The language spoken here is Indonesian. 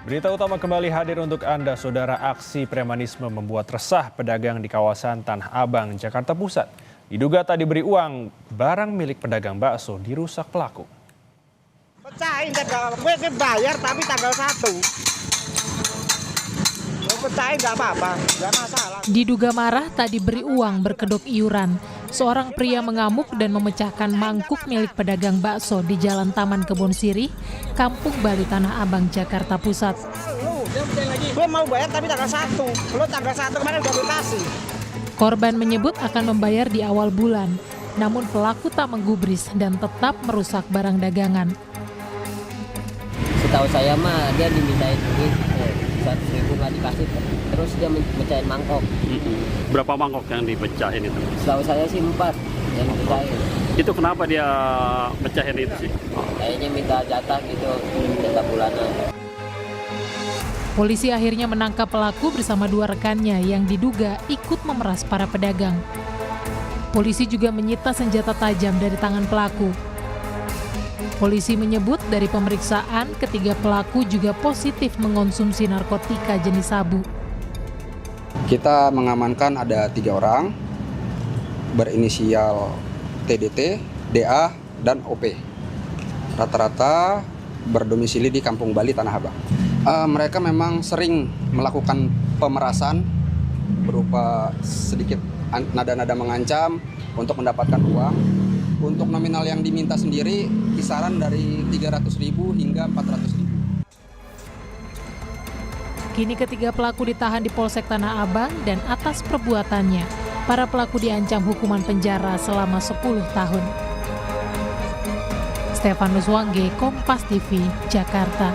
Berita utama kembali hadir untuk Anda, Saudara. Aksi premanisme membuat resah pedagang di kawasan Tanah Abang, Jakarta Pusat. Diduga tak diberi uang, barang milik pedagang bakso dirusak pelaku. Pecahin, gue bayar tapi tanggal 1. Pecahin nggak apa-apa, nggak masalah. Diduga marah tak diberi uang berkedok iuran. Seorang pria mengamuk dan memecahkan mangkuk milik pedagang bakso di Jalan Taman Kebon Sirih, Kampung Bali, Tanah Abang, Jakarta Pusat. Gue mau bayar tapi tanggal 1. Lo tanggal 1 kemarin udah dikasih. Korban menyebut akan membayar di awal bulan, namun pelaku tak menggubris dan tetap merusak barang dagangan. Setahu saya mah dia dimintain duit 100.000 nggak dikasih, terus dia mecahin mangkok. Berapa mangkok yang dipecahin itu? Setahu saya sih 4 yang dipecahin. Itu kenapa dia pecahin itu sih? Kayaknya minta jatah gitu, jatah bulanan. Polisi akhirnya menangkap pelaku bersama 2 rekannya yang diduga ikut memeras para pedagang. Polisi juga menyita senjata tajam dari tangan pelaku. Polisi menyebut dari pemeriksaan ketiga pelaku juga positif mengonsumsi narkotika jenis sabu. Kita mengamankan ada 3 orang berinisial TDT, DA, dan OP. Rata-rata berdomisili di Kampung Bali, Tanah Abang. Mereka memang sering melakukan pemerasan berupa sedikit nada-nada mengancam untuk mendapatkan uang. Untuk nominal yang diminta sendiri kisaran dari 300.000 hingga 400.000. Kini ketiga pelaku ditahan di Polsek Tanah Abang dan atas perbuatannya, para pelaku diancam hukuman penjara selama 10 tahun. Stefanus Wangge, Kompas TV, Jakarta.